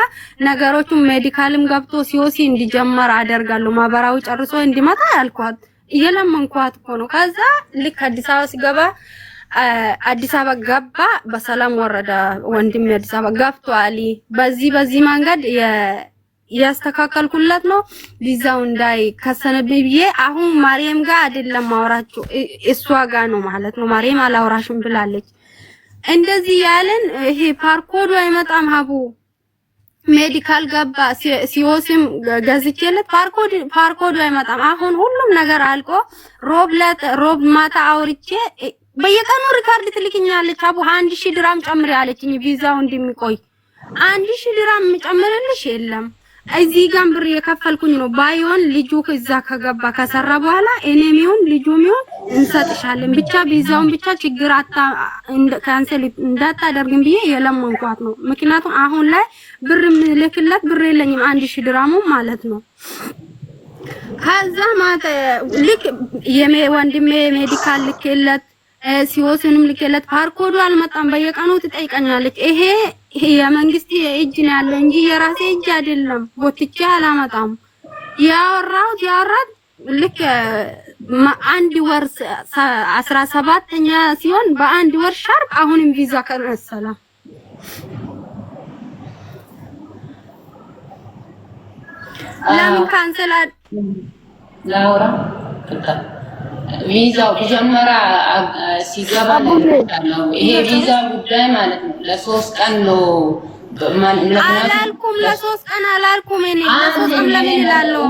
ነገሮቹን ሜዲካልም ገብቶ ሲኦሲ እንዲጀመር አደርጋለሁ። ማህበራዊ ጨርሶ እንዲመጣ ያልኳት እየለመንኳት እኮ ነው። ከዛ ልክ አዲስ አበባ ሲገባ አዲስ አበባ ገባ፣ በሰላም ወረደ። ወንድም አዲስ አበባ ገብቷል። በዚህ መንገድ ያስተካከልኩለት ነው ቪዛው እንዳይከሰነብኝ ብዬ። አሁን ማርያም ጋር አይደለም ማውራችሁ እሷ ጋር ነው ማለት ነው። ማርያም አላውራሽም ብላለች። እንደዚህ ያለን ይሄ ፓርኮዱ አይመጣም። ሀቡ ሜዲካል ገባ፣ ሲኦሲም ገዝቼለት ፓርኮዱ አይመጣም። አሁን ሁሉም ነገር አልቆ ሮብ ማታ አውርቼ በየቀኑ ሪካርድ ትልክኛለች። ሀቡ 1000 ድራም ጨምሪ አለችኝ ቪዛው እንደሚቆይ 1000 ድራም ጨምርልሽ የለም እዚህ ጋር ብር የከፈልኩኝ ነው። ባይሆን ልጁ እዛ ከገባ ከሰራ በኋላ እኔም ይሁን ልጁም ይሁን እንሰጥሻለን፣ ብቻ ቪዛውን ብቻ ችግር ካንሰል እንዳታደርግም ብዬ የለመንኳት ነው። ምክንያቱም አሁን ላይ ብር ልክለት ብር የለኝም 1000 ድራሙ ማለት ነው። ከዛ ልክ ወንድሜ ሜዲካል ልክለት ሲኦሲንም ልክለት ፓርኮዱ አልመጣም። በየቀኑ ትጠይቀኛለች። ይሄ የመንግስት እጅ ነው ያለው እንጂ የራሴ እጅ አይደለም። ቦትቼ አላመጣም። ያወራት ልክ አንድ ወር 17ኛ ሲሆን በአንድ ወር ሻርፕ አሁንም ቪዛ ከነሰላ ለምን ካንሰል ላውራ ቪዛው መጀመሪያ ሲገባ ነው። ይሄ ቪዛ ጉዳይ ማለት ነው ለ3 ቀን ነው። አላልኩም ለ3 ቀን አላልኩም። እኔ ለ3 ቀን ለምን እላለሁ?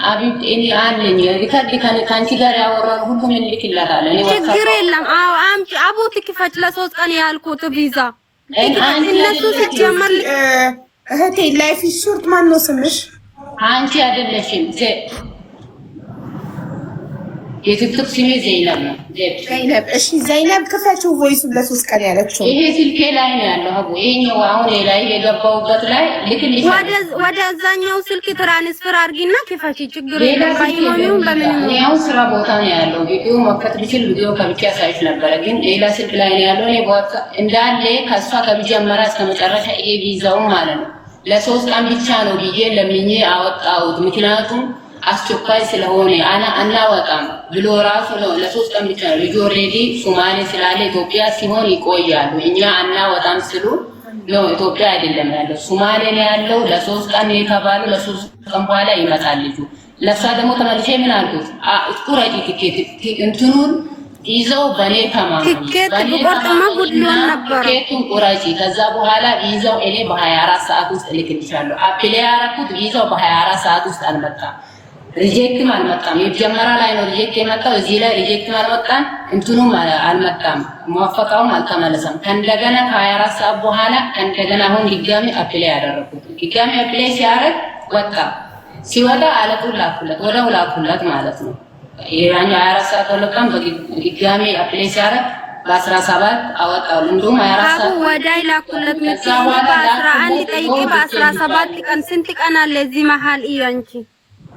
አቢብ እኔ አለኝ ሪካርድ ካንቺ ጋር ያወራን ሁሉ ምን ልክላታለ? እኔ ችግር የለም። አዎ አምጪ አቡ ትክፈች ለ3 ቀን ያልኩት ቪዛ እነሱ ሲጀመር እህቴ ላይፍ ሾርት ማን ነው ስምሽ? አንቺ አይደለሽም የቲክቶክ ስሜ ዘይነብ ነው። ዘይነብ እሺ፣ ዘይነብ ክፈችው ቮይሱ ለ3 ቀን ያለችው ይሄ ስልኬ ላይ ነው ያለው። ሀቡ ይሄኛው አሁን ላይ የገባውበት ላይ ልክልሽ ወደ አዛኛው ስልክ ትራንስፈር አድርጊና ክፈቺ። ችግር የለም። ባይሆንም በምንም ያው ስራ ቦታ ነው ያለው። ቪዲዮ መከት ብችል ቪዲዮ ከብቻ ሳይሽ ነበር፣ ግን ሌላ ስልክ ላይ ነው ያለው። እኔ ቦታ እንዳለ ከሷ ከመጀመሪያ እስከ መጨረሻ ይሄ ቪዛው ማለት ነው ለ3 ቀን ብቻ ነው ብዬ ለምኜ አወጣሁት። ምክንያቱም አስቸኳይ ስለሆነ አናወጣም ብሎ ራሱ ነው ለ3 ቀን ብቻ ነው። ልጅ ኦሬዲ ሶማሌ ስላለ ኢትዮጵያ ሲሆን ይቆያሉ። እኛ አናወጣም ስሉ ነው ኢትዮጵያ አይደለም ያለው ሶማሌ ነው ያለው። ለ3 ቀን የተባሉ ለ3 ቀን በኋላ ይመጣል ልጁ። ለሷ ደግሞ ተመልሼ ምን አልኩት? ቁረጪ ቲኬት እንትኑን ይዘው በኔ ተማም ቲኬት ቁርጥማ ጉድሎን ነበር። ቲኬቱን ቁረጪ፣ ከዛ በኋላ ይዘው እኔ በ24 ሰዓት ውስጥ ልክልሻለሁ። አፕላይ ያረኩት ይዘው በ24 ሰዓት ውስጥ አልመጣም። ሪጀክትም አልመጣም። የመጀመሪያ ላይ ነው ሪጀክት የመጣው። እዚህ ላይ ሪጀክትም አልመጣም፣ እንትኑም አልመጣም፣ ሙዋፈቃውም አልተመለሰም። ከእንደገና ከ24 ሰዓት በኋላ ከእንደገና አሁን ድጋሚ አፕላይ ያደረኩት። ድጋሚ አፕላይ ሲያደርግ ወጣ። ሲወጣ አለቁን ላኩለት ማለት ነው። ያኛው 24 ሰዓት ወለቀም በድጋሚ አፕላይ ሲያደርግ በ17 አወጣው። እንደውም 24 ሰዓት ወዳይ ላኩለት ነው። በ11 ጠይቂ በ17 ቀን ስንት ቀን አለ እዚህ መሃል እያንቺ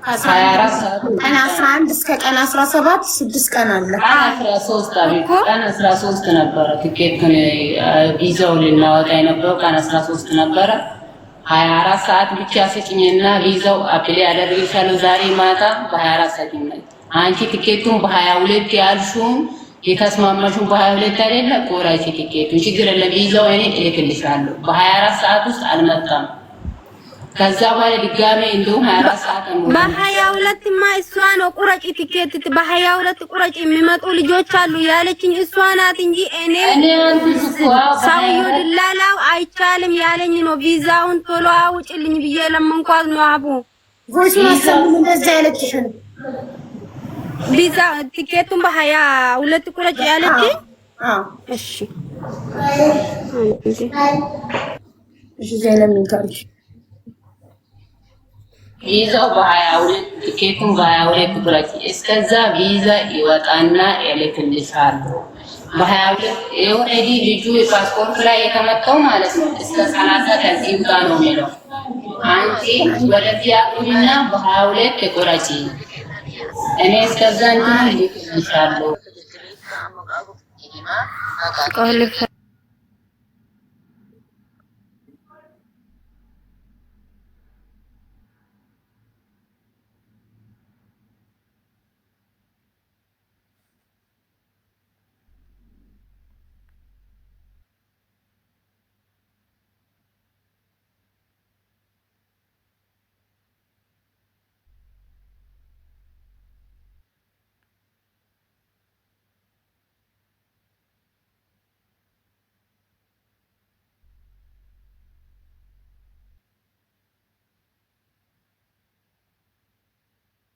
24 ሰዓት ቀን 11 እስከ ቀን 17 6 ቀን አለ። ቀን 13 ነበረ ቲኬቱን ቪዛው ልናወጣ የነበረው ቀን 13 ነበረ። 24 ሰዓት ብቻ ስጭኝና ቪዛው አፕላይ አደርግልሻለሁ ዛሬ ማታ በ24 ሰዓት ይመጣል። አንቺ ቲኬቱን በ22 ያልሽውን የተስማማሽውን በ22 አይደለ? ቆራጭ ቲኬቱን ችግር የለም ቪዛው እኔ እልክልሻለሁ። በ24 ሰዓት ውስጥ አልመጣም። ከዛ በኋላ ድጋሜ እንደውም 24 ሰዓት ነው። በ22 ማ እሷ ነው ቁረጪ ቲኬት በ22 ቁረጪ የሚመጡ ልጆች አሉ ያለችኝ እሷ ናት እንጂ እኔ ሰውዬው ድላላው አይቻልም ያለኝ ነው። ቪዛውን ቶሎ አውጭልኝ ብዬ ለመንኳት ነው። አቡ ቮይስ ማሰሙ እንደዛ ያለችሽ ነው። ቪዛ ቲኬቱን በ22 ቁረጪ ያለችኝ። እሺ እሺ ዘይነም እንካልሽ ቪዛው በ22 ቲኬቱን በ22 ቁረጪ። እስከዛ ቪዛ ይወጣና እልክልሻለሁ። በ22 ኦልሬዲ ልጁ ፓስፖርት ላይ የተመታው ማለት ነው። እስከ 30 ከዚህ ይውጣ ነው የሚለው። አንቺ ወደዚህ አቁሚና በ22 ቁረጪ። እኔ እስከዛ እንትን እልክልሻለሁ።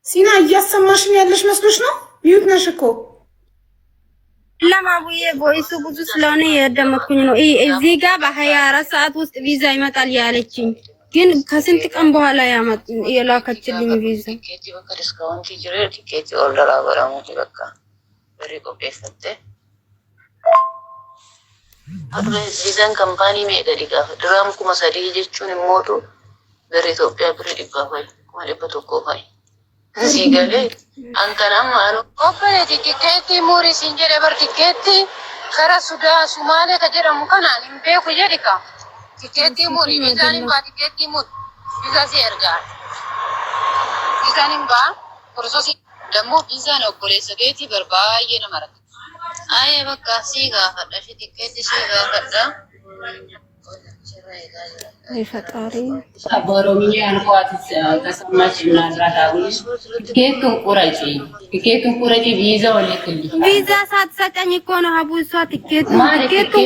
ሲና እያሰማሽኝ ያለሽ መስሎሽ ነው? ሚዩት ነሽ እኮ። ለማቡዬ ቮይሱ ብዙ ስለሆነ የደመኩኝ ነው። እዚህ ጋር በ24 ሰዓት ውስጥ ቪዛ ይመጣል ያለችኝ፣ ግን ከስንት ቀን በኋላ የላከችልኝ ቪዛ ቪዛን ካምፓኒ ሜገዲ ጋፍ ድራም ኩማ ሰዲ ጀቹን ሞቱ በረ ኢትዮጵያ ብር ዲባፋይ ማለት በተቆፋይ ሲገለ አንተናም አሉ ኦፐሬ ቲኬቲ ሙሪ ሲንጀረ በር ቲኬቲ ከራ ሱዳ ሱማሌ ከጀረሙ ከናን ቤኩ ጀዲካ ቲኬቲ ሙሪ ቪዛኒም ባ ቲኬቲ ሙሪ ቪዛ ሲርጋ ቪዛኒም ባ ፕሮሰስ ደሞ ቪዛ ነው ፖሊስ ቤቲ በርባዬ ነው ማለት አይ በቃ ሲጋ ፈዳሽ ቲኬቲ ሲጋ ፈዳ ይፈጣሪ አቦሮሚያ አንኳት ተሰማች ምናልባት አሁን ቲኬቱን ቁረጪ ቪዛው ልክልኝ። ቪዛ ሳትሰጠኝ እኮ ነው አቡ እሷ ቲኬቱን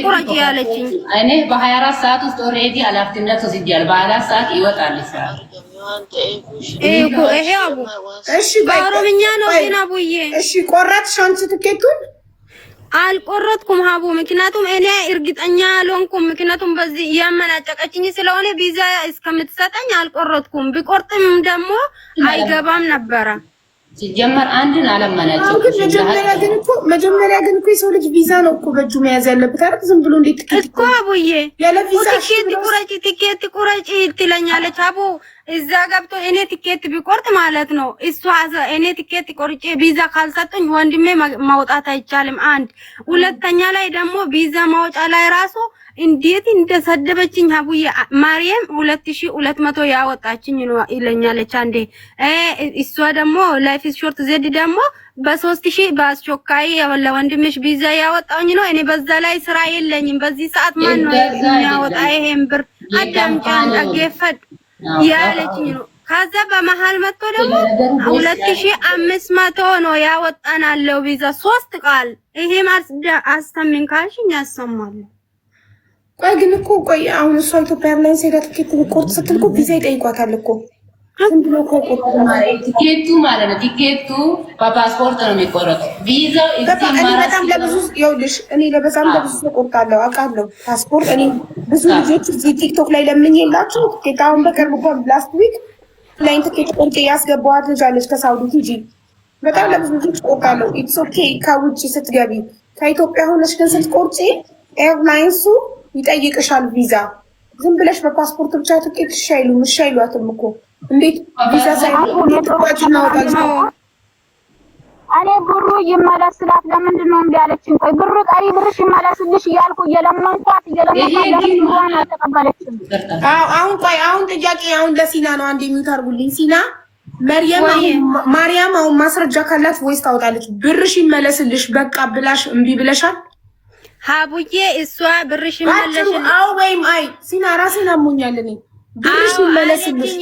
ቁረጪ ያለችኝ። እኔ በ24 ሰዓት ውስጥ ኦልሬዲ ኃላፊነት ወስጃለሁ። በ24 ሰዓት ይወጣል ይችላል። ይሄ አቡ እሺ በኦሮምኛ ነው ግን አቡዬ እሺ ቆረጥሽ አንቺ ቲኬቱን? አልቆረጥኩም ሀቡ፣ ምክንያቱም እኔ እርግጠኛ አልሆንኩም። ምክንያቱም በዚህ እያመናጨቀችኝ ስለሆነ ቪዛ እስከምትሰጠኝ አልቆረጥኩም። ቢቆርጥም ደግሞ አይገባም ነበረ። ሲጀመር አንድን አለመናጨቅ መጀመሪያ ግን እኮ የሰው ልጅ ቪዛ ነው እኮ በእጁ መያዝ ያለበት አይደል? ዝም ብሎ እንዴት ትኬት እኮ አቡዬ ያለ ቪዛ ቲኬት ቁረጪ ትለኛለች አቡ። እዛ ገብቶ እኔ ቲኬት ቢቆርጥ ማለት ነው እሷ እኔ ቲኬት ቆርጬ ቪዛ ካልሰጠኝ ወንድሜ ማውጣት አይቻልም። አንድ ሁለተኛ ላይ ደግሞ ቪዛ ማውጫ ላይ ራሱ እንዴት እንደሰደበችኝ አቡዬ። ማርያም 2200 ያወጣችኝ ነው ይለኛለች አንዴ። እሷ ደግሞ ላይፍ ሾርት ዜድ ደግሞ በ3000 በአስቸኳይ ለወንድምሽ ቪዛ ያወጣኝ ነው። እኔ በዛ ላይ ስራ የለኝም በዚህ ሰዓት ማን ነው የሚያወጣ ይሄን ብር? አዳምጫን አገፈድ ያለችኝ ነው። ከዛ በመሃል መጥቶ ደግሞ 2500 ነው ያወጣናለው ቪዛ 3 ቃል። ይሄ ማስዳ አስተምን ካልሽኝ ያሰማል። ቆይ ግን እኮ አሁን እሷ ኢትዮጵያ ኤርላይንስ ሄዳ ቲኬት ቆርጥ ስትል እኮ ቪዛ ይጠይቋታል እኮ። ዝም ብሎ እኮ ቲኬቱ ማለት ነው። ቲኬቱ በፓስፖርት ነው የሚቆረጠው። ቪዛው በጣም ለብዙ ይኸውልሽ፣ እኔ ለበዛም ለብዙ ቆርጣለሁ አውቃለሁ። ፓስፖርት እኔ ብዙ ልጆች እዚህ ቲክቶክ ላይ ለምን የላችሁ ቲኬት አሁን በቅርቡ እኮ ላስት ዊክ ላይን ቲኬት ቆርጬ ያስገባዋት ልጅ አለች ከሳውዲ ቲጂ። በጣም ለብዙ ልጆች ቆርጣለሁ። ኢትስ ኦኬ ከውጭ ስትገቢ። ከኢትዮጵያ ሆነሽ ግን ስትቆርጪ ኤርላይንሱ ይጠይቅሻል ቪዛ። ዝም ብለሽ በፓስፖርት ብቻ ትኬት እሺ አይሏትም እኮ። እንዴት ቪዛ ሳይሆን ተቋጭ እናወጣለን። እኔ ብሩ ይመለስላት ለምንድን ነው እምቢ አለችኝ? ቆይ ብሩ ቀሪ ብርሽ ይመለስልሽ እያልኩ እየለመንኳት ብሯን አልተቀበለችም። አሁን ቆይ አሁን ጥያቄ አሁን ለሲና ነው። አንድ የሚዩት አድርጉልኝ። ሲና ማርያም አሁን ማስረጃ ካላት ቮይስ ታወጣለች። ብርሽ ይመለስልሽ በቃ ብላሽ እምቢ ብለሻል ሀቡዬ? እሷ ብርሽ ይመለስልሽ ወይም አይ ሲና ራሴን አሞኛል እኔ ብርሽ ይመለስልሽ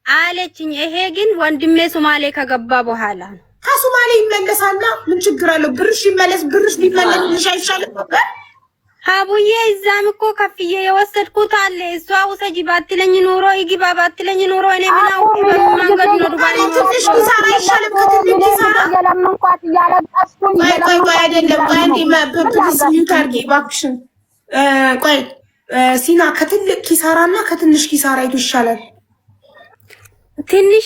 አለችኝ። ይሄ ግን ወንድሜ ሶማሌ ከገባ በኋላ ከሶማሌ ይመለሳልና ምን ችግር አለው? ብርሽ ይመለስ። ብርሽ ቢመለስልሽ አይሻልም ነበር? ሀቡዬ እዛም እኮ ከፍዬ የወሰድኩት አለ። እሷ ውሰጂ ባትለኝ ኑሮ ይግባ ባትለኝ ኑሮ እኔ ምን አውቄ በመንገድ ነው ዱባይ ነው። ትንሽ ኪሳራ አይሻልም? ከትንሽ ኪሳራ እየለመንኳት እያለቀስኩኝ ቆይ አይደለም ቆይ አንዴ ፕሊስ ሚዩት አድርጊ እባክሽን። ቆይ ሲና ከትልቅ ኪሳራና ከትንሽ ኪሳራ የቱ ይሻላል? ትንሽ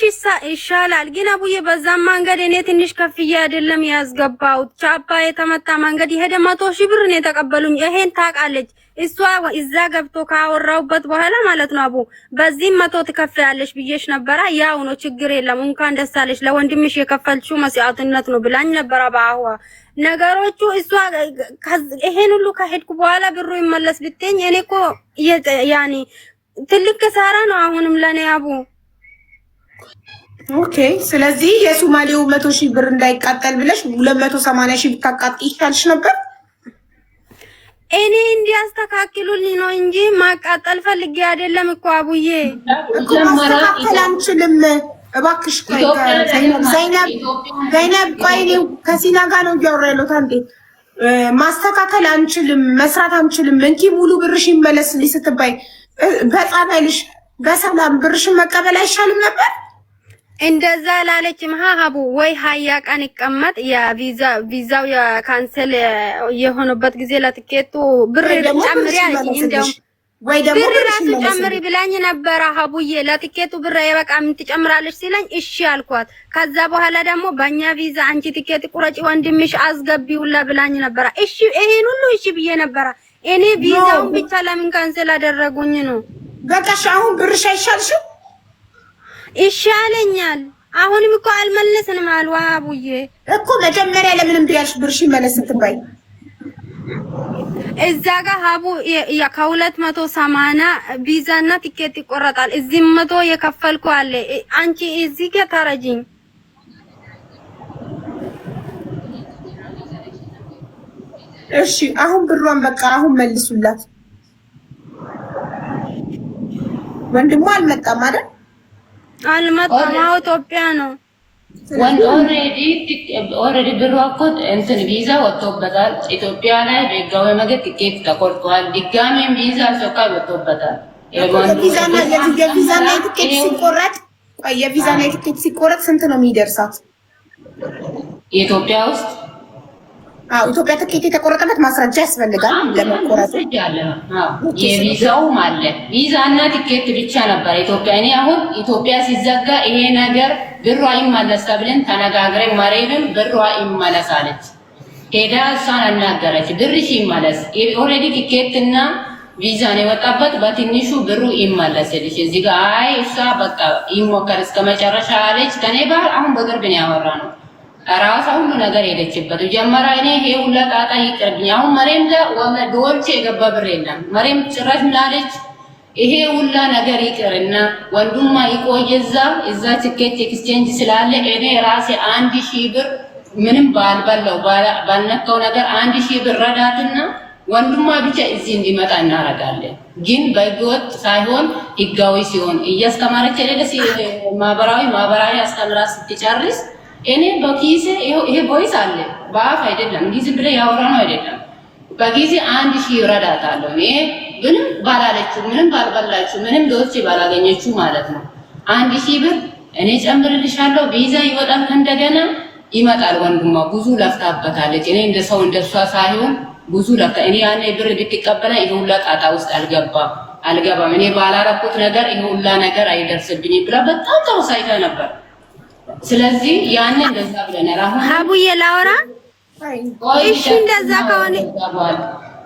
ይሻላል። ግን አቡዬ በዛም መንገድ እኔ ትንሽ ከፍዬ አይደለም ያስገባሁት። ቻፓ የተመታ መንገድ የሄደ 100,000 ብር ነው የተቀበሉኝ። ይሄን ታውቃለች እሷ። እዛ ገብቶ ካወራውበት በኋላ ማለት ነው አቡ በዚህም 100 ትከፍያለሽ ብዬሽ ነበራ። ያው ነው ችግር የለም እንኳን ደስ አለሽ ለወንድምሽ የከፈልሽው መስዋዕትነት ነው ብላኝ ነበረ። ባሁዋ ነገሮቹ እሷ ይሄን ሁሉ ከሄድኩ በኋላ ብሩ ይመለስ ብትኝ እኔ እኮ ያኒ ትልቅ ኪሳራ ነው አሁንም ለኔ አቡ። ኦኬ ስለዚህ የሶማሌው 100,000 ብር እንዳይቃጠል ብለሽ 280,000 ብታቃጥ ይቻልሽ ነበር። እኔ እንዲያስተካክሉልኝ ነው እንጂ ማቃጠል ፈልጌ አይደለም እኮ አቡዬ። እኮ ማስተካከል አንችልም። እባክሽ ቆይ ዘይነብ ቆይ ነው ከሲና ጋር ነው እያወራለሁ። ታንዴ ማስተካከል አንችልም መስራት አንችልም። እንኪ ሙሉ ብርሽ ይመለስልኝ ስትባይ በጻበልሽ በሰላም ብርሽን መቀበል አይሻልም ነበር? እንደዛ ላለችም ሀቡ ወይ ሀያ ቀን ይቀመጥ ቪዛው የካንሰል የሆነበት ጊዜ ለትኬቱ ብር ጨምሪ አለኝ። እንደውም ወይ ደግሞ ብር ራሱ ጨምሪ ብላኝ ነበረ ሀቡዬ። ለትኬቱ ብር የበቃ ምን ትጨምራለች ሲለኝ እሺ አልኳት። ከዛ በኋላ ደግሞ በእኛ ቪዛ አንቺ ትኬት ቁረጪ ወንድምሽ አስገቢውላ ብላኝ ነበረ። እሺ ይሄን ሁሉ እሺ ብዬ ነበረ። እኔ ቪዛውን ብቻ ለምን ካንሰል አደረጉኝ ነው። በቃሽ አሁን ብርሽ አይሻልሽም? ይሻለኛል። አሁንም እኮ አልመለስንም አሉ አቡዬ እኮ መጀመሪያ ለምንም ቢያልሽ ብርሽ ይመለስ ስትባይ እዛ ጋር ሀቡ ከ280 ቪዛና ቲኬት ይቆረጣል። እዚህ 100 የከፈልኩ አለ። አንቺ እዚህ ጋር ታረጂኝ። እሺ አሁን ብሯን በቃ አሁን መልሱላት። ወንድሟ አልመጣም አይደል? አልመጣም። ኢትዮጵያ ነው። ኦልሬዲ ብሩ እኮ እንትን ቪዛ ወጥቶበታል። ኢትዮጵያ ላይ በህጋዊ መንገድ ቲኬት ተቆርጧል። ድጋሜም ቪዛ አስቸኳይ ወጥቶበታል። የቪዛና የቲኬት ሲቆረጥ የቪዛና የቲኬት ሲቆረጥ ስንት ነው የሚደርሳት? የኢትዮጵያ ውስጥ ኢትዮጵያ ትኬት የተቆረጠበት ማስረጃ ያስፈልጋል ለመቆረጥ። የቪዛውም አለ። ቪዛና ቲኬት ብቻ ነበር ኢትዮጵያ። እኔ አሁን ኢትዮጵያ ሲዘጋ ይሄ ነገር ብሯ ይመለስ ተብለን ተነጋግረን ማሬብም ብሯ ይመለሳለች። ሄዳ እሷን አናገረች። ብርሽ ይመለስ ኦልሬዲ ቲኬትና ቪዛ ነው የወጣበት በትንሹ ብሩ ይመለስልሽ። እዚህ ጋር አይ እሷ በቃ ይሞከር እስከ መጨረሻ አለች። ከኔ ጋር አሁን በቅርብ ነው ያወራ ነው ራሷ ሁሉ ነገር ሄደችበት። ጀመራ እኔ ይሄ ሁላ ጣጣ ይቅርብኝ። አሁን መሬም ጋር ዶልቼ የገባ ብር የለም። መሬም ጭራሽ ምላለች ይሄ ሁላ ነገር ይቅርና ወንዱማ ይቆየዛ እዛ ትኬት ኤክስቼንጅ ስላለ እኔ ራሴ 1,000 ብር ምንም ባልበላው ባልነካው ነገር 1,000 ብር ረዳትና ወንዱማ ብቻ እዚህ እንዲመጣ እናረጋለን። ግን በህገወጥ ሳይሆን ህጋዊ ሲሆን እያስተማረች ለለስ ማህበራዊ አስተምራ ስትጨርስ እኔ በጊዜ ይሄ ቦይስ አለ በአፍ አይደለም እንዲህ ዝም ብለ ያወራ ነው አይደለም። በጊዜ 1,000 ረዳታለሁ እኔ ምንም ባላለችው ምንም ባልበላችሁ ምንም ዶቼ ባላገኘችው ማለት ነው 1,000 ብር እኔ ጨምርልሻለሁ። ቪዛ ይወጣል እንደገና ይመጣል። ወንድሟ ብዙ ለፍታበታለች። እኔ እንደ ሰው እንደሷ ሳይሆን ብዙ ለፍታ እኔ ያኔ ብር ብትቀበላ ይሄ ሁላ ጣጣ ውስጥ አልገባም። እኔ ባላረኩት ነገር ይሄ ሁላ ነገር አይደርስብኝ ብላ በጣም ተወሳይታ ነበር። ስለዚህ ያኔ እንደዛ ብለናል። አሁን ሀቡዬ ላውራ እሺ እንደዛ ከሆነ